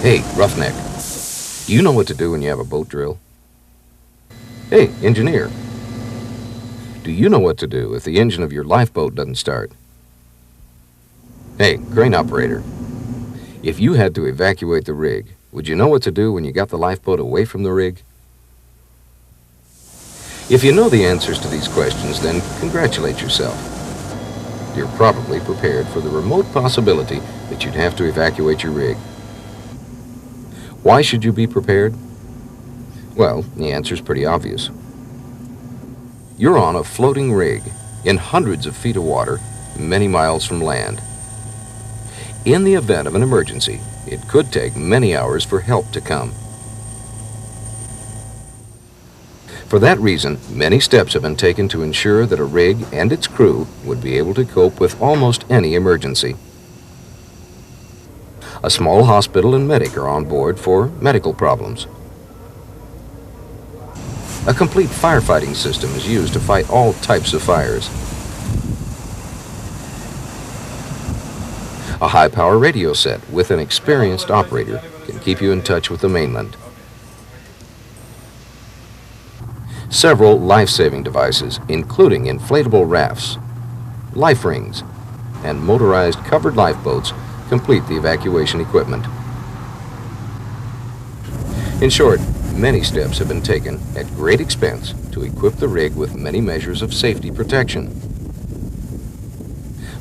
Hey, roughneck, do you know what to do when you have a boat drill? Hey, engineer, do you know what to do if the engine of your lifeboat doesn't start? Hey, crane operator, if you had to evacuate the rig, would you know what to do when you got the lifeboat away from the rig? If you know the answers to these questions, then congratulate yourself. You're probably prepared for the remote possibility that you'd have to evacuate your rig. Why should you be prepared? Well, the answer's pretty obvious. You're on a floating rig in hundreds of feet of water, many miles from land. In the event of an emergency, it could take many hours for help to come. For that reason, many steps have been taken to ensure that a rig and its crew would be able to cope with almost any emergency. A small hospital and medic are on board for medical problems. A complete firefighting system is used to fight all types of fires. A high-power radio set with an experienced operator can keep you in touch with the mainland. Several life-saving devices, including inflatable rafts, life rings, and motorized covered lifeboats, complete the evacuation equipment. In short, many steps have been taken at great expense to equip the rig with many measures of safety protection.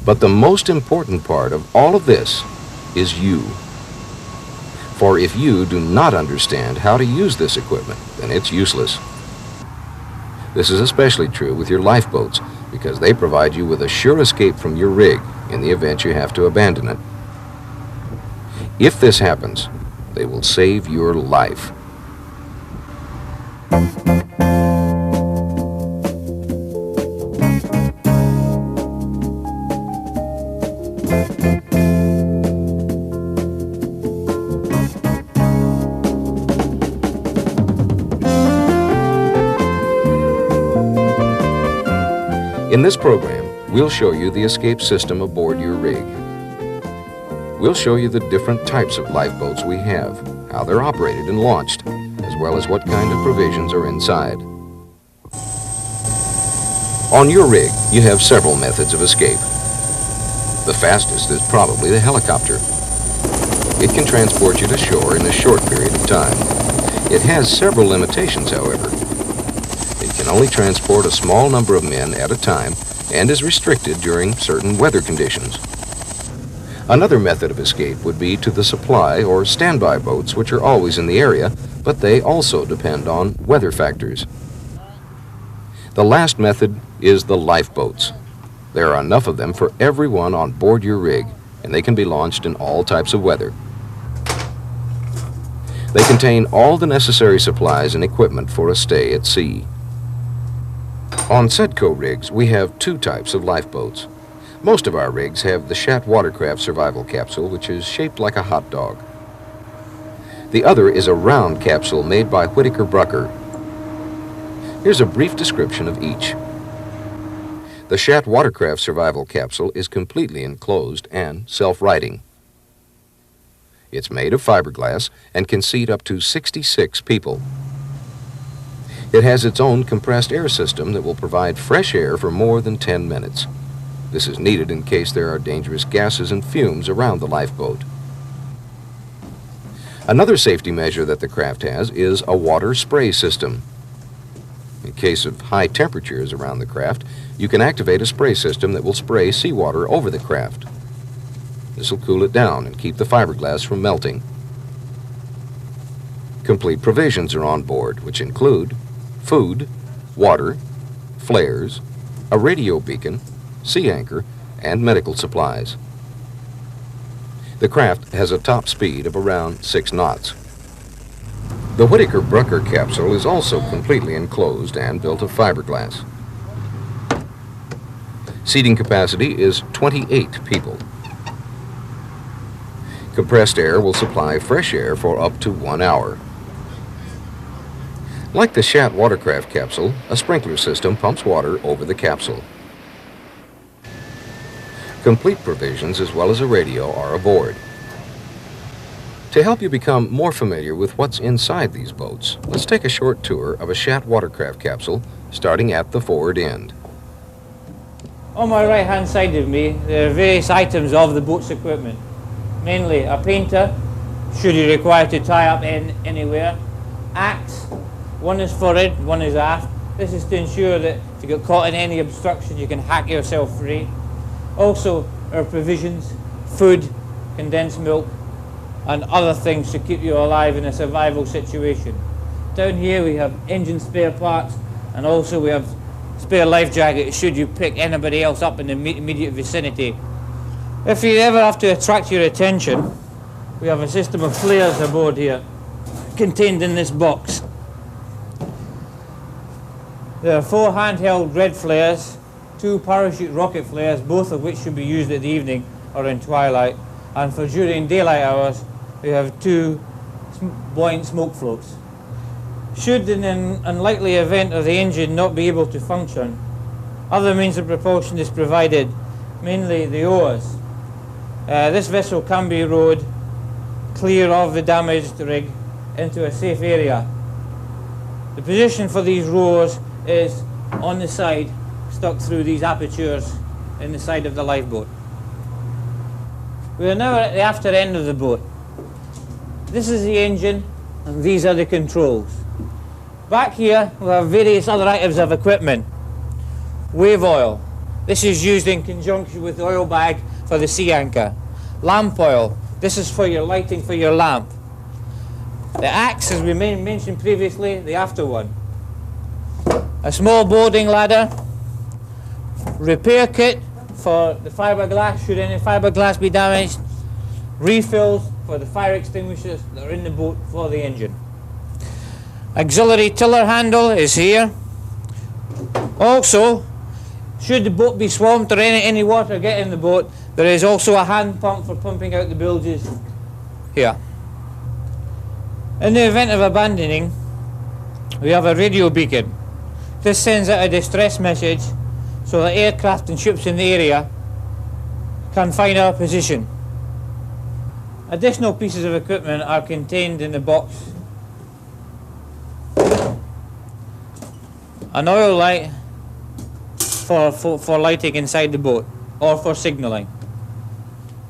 But the most important part of all of this is you. For if you do not understand how to use this equipment, then it's useless. This is especially true with your lifeboats because they provide you with a sure escape from your rig in the event you have to abandon it. If this happens, they will save your life. In this program, we'll show you the escape system aboard your rig. We'll show you the different types of lifeboats we have, how they're operated and launched, as well as what kind of provisions are inside. On your rig, you have several methods of escape. The fastest is probably the helicopter. It can transport you to shore in a short period of time. It has several limitations, however. It can only transport a small number of men at a time and is restricted during certain weather conditions. Another method of escape would be to the supply or standby boats, which are always in the area, but they also depend on weather factors. The last method is the lifeboats. There are enough of them for everyone on board your rig, and they can be launched in all types of weather. They contain all the necessary supplies and equipment for a stay at sea. On Sedco rigs, we have two types of lifeboats. Most of our rigs have the Shat watercraft survival capsule, which is shaped like a hot dog. The other is a round capsule made by Whittaker Brucker. Here's a brief description of each. The Shat watercraft survival capsule is completely enclosed and self-righting. It's made of fiberglass and can seat up to 66 people. It has its own compressed air system that will provide fresh air for more than 10 minutes. This is needed in case there are dangerous gases and fumes around the lifeboat. Another safety measure that the craft has is a water spray system. In case of high temperatures around the craft, you can activate a spray system that will spray seawater over the craft. This will cool it down and keep the fiberglass from melting. Complete provisions are on board, which include food, water, flares, a radio beacon, sea anchor, and medical supplies. The craft has a top speed of around 6 knots. The Whittaker Brucker capsule is also completely enclosed and built of fiberglass. Seating capacity is 28 people. Compressed air will supply fresh air for up to 1 hour. Like the Shat watercraft capsule, a sprinkler system pumps water over the capsule. Complete provisions as well as a radio are aboard. To help you become more familiar with what's inside these boats, let's take a short tour of a Shat watercraft capsule, starting at the forward end. On my right hand side of me, there are various items of the boat's equipment. Mainly a painter, should you require to tie up anywhere. Axe, one is forward, one is aft. This is to ensure that if you get caught in any obstruction you can hack yourself free. Also our provisions, food, condensed milk and other things to keep you alive in a survival situation. Down here we have engine spare parts, and also we have spare life jackets should you pick anybody else up in the immediate vicinity. If you ever have to attract your attention, we have a system of flares aboard here, contained in this box. There are 4 handheld red flares, 2 parachute rocket flares, both of which should be used at the evening or in twilight, and for during daylight hours we have 2 buoyant smoke floats. Should in an unlikely event of the engine not be able to function, other means of propulsion is provided, mainly the oars. This vessel can be rowed clear of the damaged rig into a safe area. The position for these rowers is on the side, stuck through these apertures in the side of the lifeboat. We are now at the after end of the boat. This is the engine and these are the controls. Back here we have various other items of equipment. Wave oil. This is used in conjunction with the oil bag for the sea anchor. Lamp oil. This is for your lighting for your lamp. The axe, as we mentioned previously, the after one. A small boarding ladder. Repair kit for the fiberglass, should any fiberglass be damaged. Refills for the fire extinguishers that are in the boat for the engine. Auxiliary tiller handle is here. Also, should the boat be swamped or any water get in the boat, there is also a hand pump for pumping out the bilges here. In the event of abandoning, we have a radio beacon. This sends out a distress message so that aircraft and ships in the area can find our position. Additional pieces of equipment are contained in the box. An oil light for lighting inside the boat or for signalling.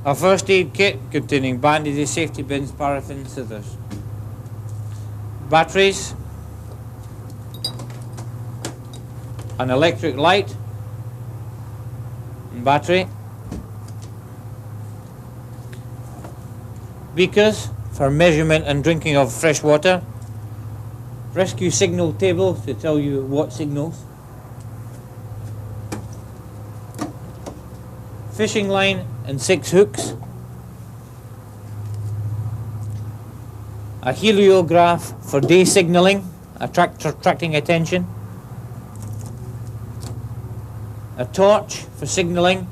A first aid kit containing bandages, safety pins, paraffin, scissors. Batteries. An electric light and battery. Beakers for measurement and drinking of fresh water. Rescue signal table to tell you what signals. Fishing line and 6 hooks. A heliograph for day signalling, attracting attention. A torch for signalling,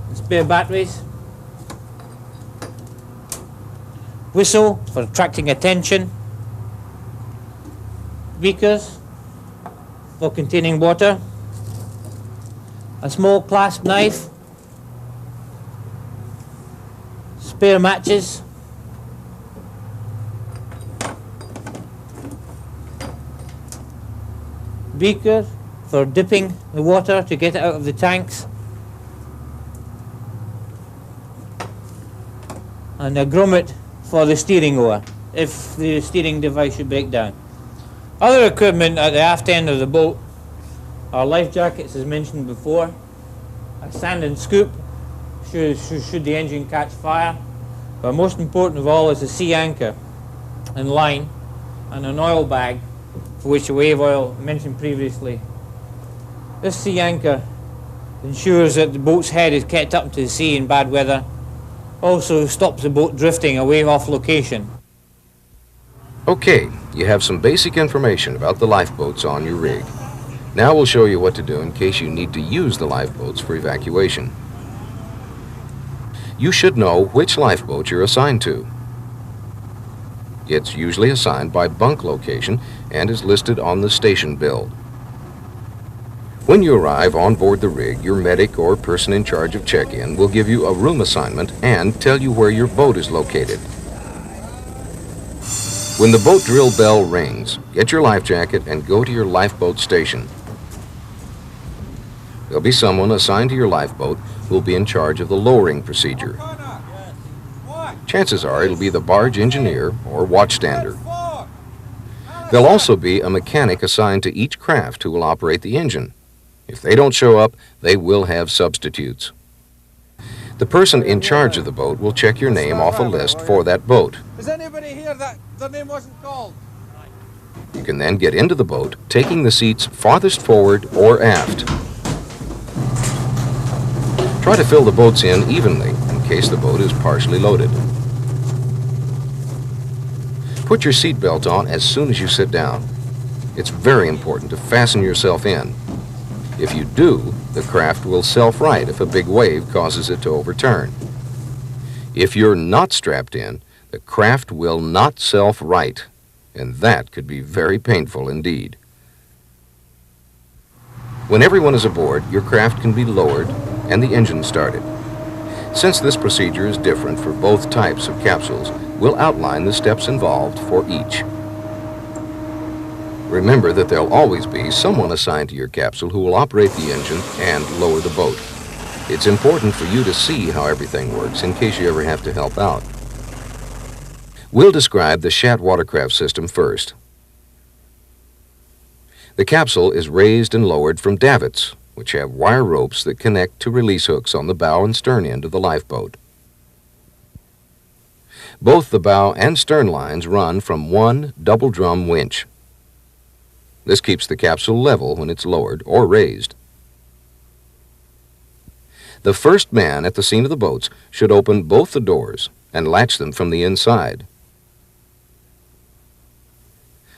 and spare batteries. Whistle for attracting attention. Beakers for containing water. A small clasp knife. Spare matches. Beaker for dipping the water to get it out of the tanks. And a grommet for the steering oar if the steering device should break down. Other equipment at the aft end of the boat are life jackets, as mentioned before, a sand and scoop should the engine catch fire, but most important of all is a sea anchor and line and an oil bag for which the wave oil mentioned previously. This sea anchor ensures that the boat's head is kept up to the sea in bad weather, also stops the boat drifting away off location. Okay, you have some basic information about the lifeboats on your rig. Now we'll show you what to do in case you need to use the lifeboats for evacuation. You should know which lifeboat you're assigned to. It's usually assigned by bunk location and is listed on the station bill. When you arrive on board the rig, your medic or person in charge of check-in will give you a room assignment and tell you where your boat is located. When the boat drill bell rings, get your life jacket and go to your lifeboat station. There'll be someone assigned to your lifeboat who will be in charge of the lowering procedure. Chances are it'll be the barge engineer or watchstander. There'll also be a mechanic assigned to each craft who will operate the engine. If they don't show up, they will have substitutes. The person in charge of the boat will check your name off a list for that boat. Is anybody here that their name wasn't called? You can then get into the boat, taking the seats farthest forward or aft. Try to fill the boats in evenly in case the boat is partially loaded. Put your seatbelt on as soon as you sit down. It's very important to fasten yourself in. If you do, the craft will self-right if a big wave causes it to overturn. If you're not strapped in, the craft will not self-right, and that could be very painful indeed. When everyone is aboard, your craft can be lowered and the engine started. Since this procedure is different for both types of capsules, we'll outline the steps involved for each. Remember that there'll always be someone assigned to your capsule who will operate the engine and lower the boat. It's important for you to see how everything works in case you ever have to help out. We'll describe the Shat watercraft system first. The capsule is raised and lowered from davits, which have wire ropes that connect to release hooks on the bow and stern end of the lifeboat. Both the bow and stern lines run from one double drum winch. This keeps the capsule level when it's lowered or raised. The first man at the scene of the boats should open both the doors and latch them from the inside.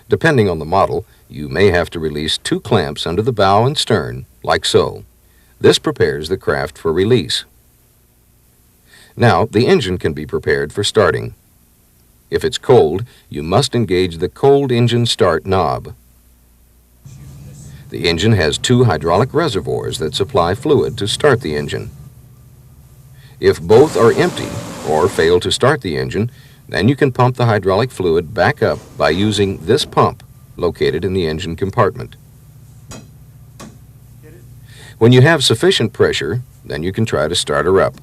Depending on the model, you may have to release 2 clamps under the bow and stern, like so. This prepares the craft for release. Now, the engine can be prepared for starting. If it's cold, you must engage the cold engine start knob. The engine has 2 hydraulic reservoirs that supply fluid to start the engine. If both are empty or fail to start the engine, then you can pump the hydraulic fluid back up by using this pump located in the engine compartment. When you have sufficient pressure, then you can try to start her up.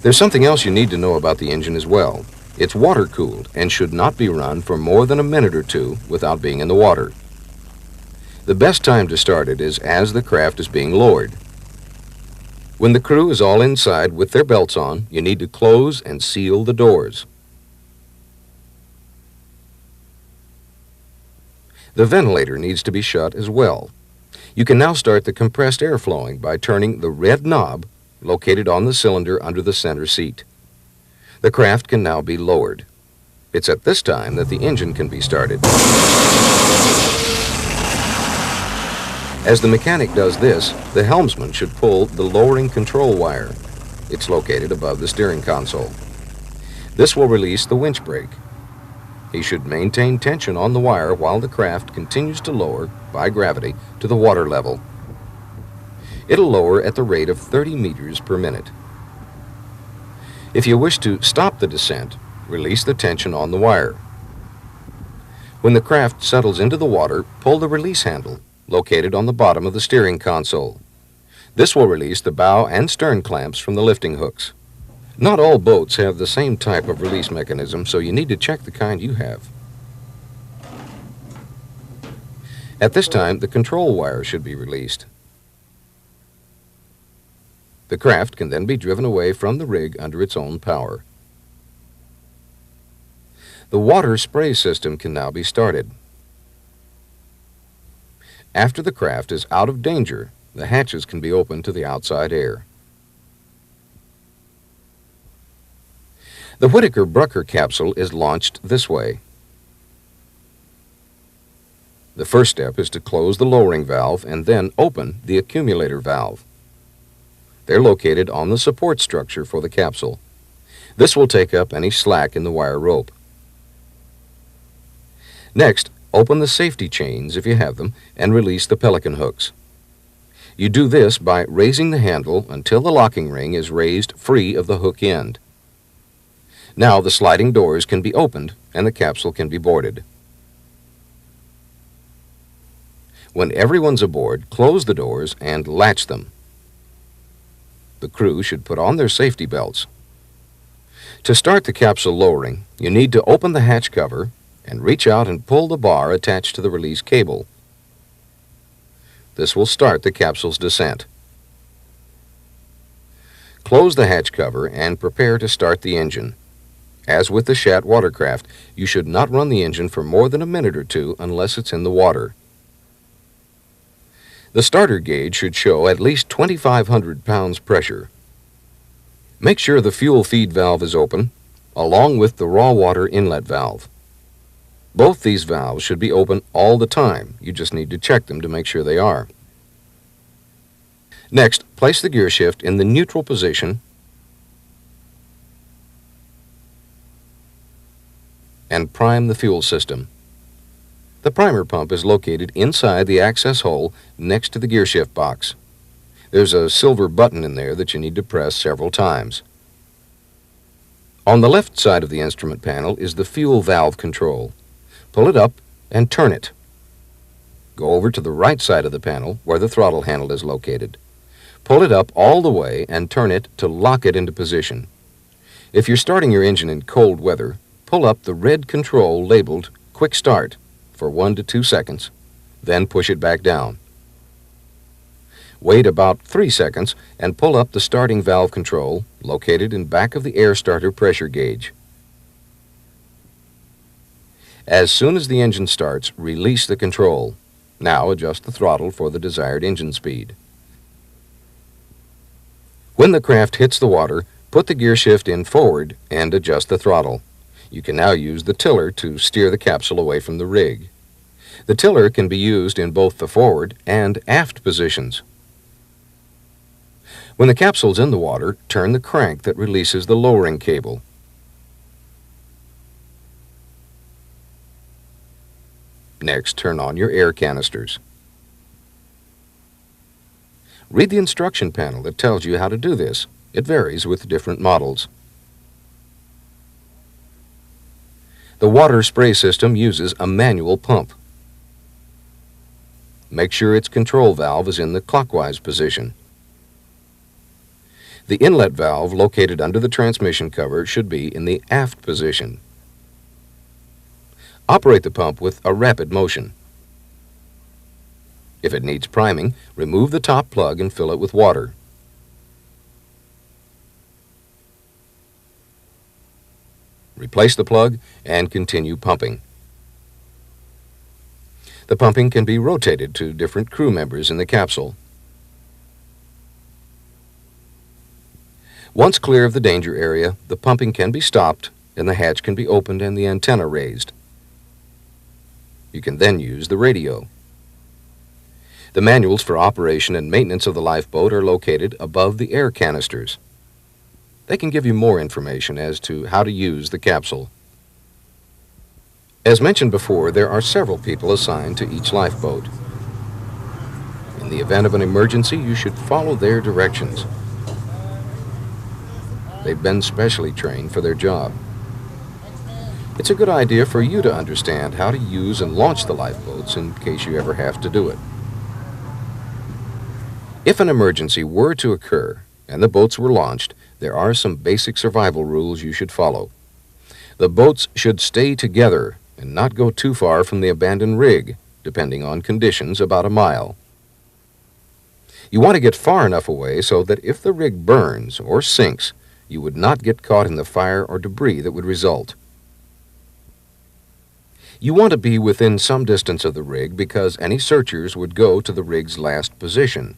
There's something else you need to know about the engine as well. It's water-cooled and should not be run for more than a minute or 2 without being in the water. The best time to start it is as the craft is being lowered. When the crew is all inside with their belts on, you need to close and seal the doors. The ventilator needs to be shut as well. You can now start the compressed air flowing by turning the red knob located on the cylinder under the center seat. The craft can now be lowered. It's at this time that the engine can be started. As the mechanic does this, the helmsman should pull the lowering control wire. It's located above the steering console. This will release the winch brake. He should maintain tension on the wire while the craft continues to lower by gravity to the water level. It'll lower at the rate of 30 meters per minute. If you wish to stop the descent, release the tension on the wire. When the craft settles into the water, pull the release handle located on the bottom of the steering console. This will release the bow and stern clamps from the lifting hooks. Not all boats have the same type of release mechanism, so you need to check the kind you have. At this time, the control wire should be released. The craft can then be driven away from the rig under its own power. The water spray system can now be started. After the craft is out of danger, the hatches can be opened to the outside air. The Whittaker-Brucker capsule is launched this way. The first step is to close the lowering valve and then open the accumulator valve. They're located on the support structure for the capsule. This will take up any slack in the wire rope. Next, open the safety chains if you have them and release the pelican hooks. You do this by raising the handle until the locking ring is raised free of the hook end. Now the sliding doors can be opened and the capsule can be boarded. When everyone's aboard, close the doors and latch them. The crew should put on their safety belts. To start the capsule lowering, you need to open the hatch cover and reach out and pull the bar attached to the release cable. This will start the capsule's descent. Close the hatch cover and prepare to start the engine. As with the Shat watercraft, you should not run the engine for more than a minute or two unless it's in the water. The starter gauge should show at least 2,500 pounds pressure. Make sure the fuel feed valve is open, along with the raw water inlet valve. Both these valves should be open all the time. You just need to check them to make sure they are. Next, place the gear shift in the neutral position and prime the fuel system. The primer pump is located inside the access hole next to the gear shift box. There's a silver button in there that you need to press several times. On the left side of the instrument panel is the fuel valve control. Pull it up and turn it. Go over to the right side of the panel where the throttle handle is located. Pull it up all the way and turn it to lock it into position. If you're starting your engine in cold weather, pull up the red control labeled Quick Start for 1 to 2 seconds, then push it back down. Wait about 3 seconds and pull up the starting valve control located in back of the air starter pressure gauge. As soon as the engine starts, release the control. Now adjust the throttle for the desired engine speed. When the craft hits the water, put the gear shift in forward and adjust the throttle. You can now use the tiller to steer the capsule away from the rig. The tiller can be used in both the forward and aft positions. When the capsule's in the water, turn the crank that releases the lowering cable. Next, turn on your air canisters. Read the instruction panel that tells you how to do this. It varies with different models. The water spray system uses a manual pump. Make sure its control valve is in the clockwise position. The inlet valve located under the transmission cover should be in the aft position. Operate the pump with a rapid motion. If it needs priming, remove the top plug and fill it with water. Replace the plug and continue pumping. The pumping can be rotated to different crew members in the capsule. Once clear of the danger area, the pumping can be stopped and the hatch can be opened and the antenna raised. You can then use the radio. The manuals for operation and maintenance of the lifeboat are located above the air canisters. They can give you more information as to how to use the capsule. As mentioned before, there are several people assigned to each lifeboat. In the event of an emergency, you should follow their directions. They've been specially trained for their job. It's a good idea for you to understand how to use and launch the lifeboats in case you ever have to do it. If an emergency were to occur and the boats were launched, there are some basic survival rules you should follow. The boats should stay together and not go too far from the abandoned rig, depending on conditions, about a mile. You want to get far enough away so that if the rig burns or sinks, you would not get caught in the fire or debris that would result. You want to be within some distance of the rig because any searchers would go to the rig's last position.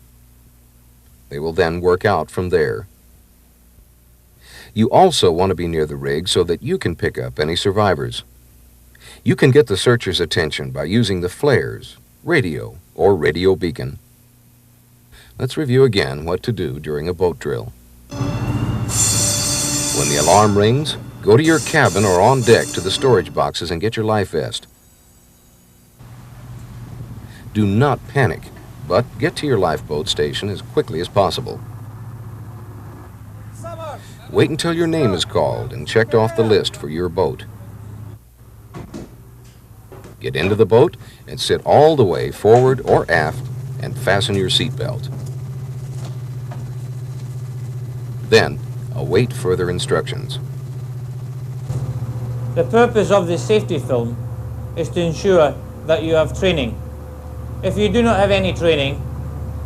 They will then work out from there. You also want to be near the rig so that you can pick up any survivors. You can get the searchers' attention by using the flares, radio, or radio beacon. Let's review again what to do during a boat drill. When the alarm rings, go to your cabin or on deck to the storage boxes and get your life vest. Do not panic. but get to your lifeboat station as quickly as possible. Summers! Wait until your name is called and checked off the list for your boat. Get into the boat and sit all the way forward or aft and fasten your seatbelt. Then, await further instructions. The purpose of this safety film is to ensure that you have training. If you do not have any training,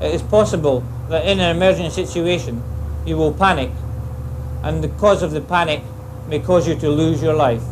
it is possible that in an emergency situation you will panic, and the cause of the panic may cause you to lose your life.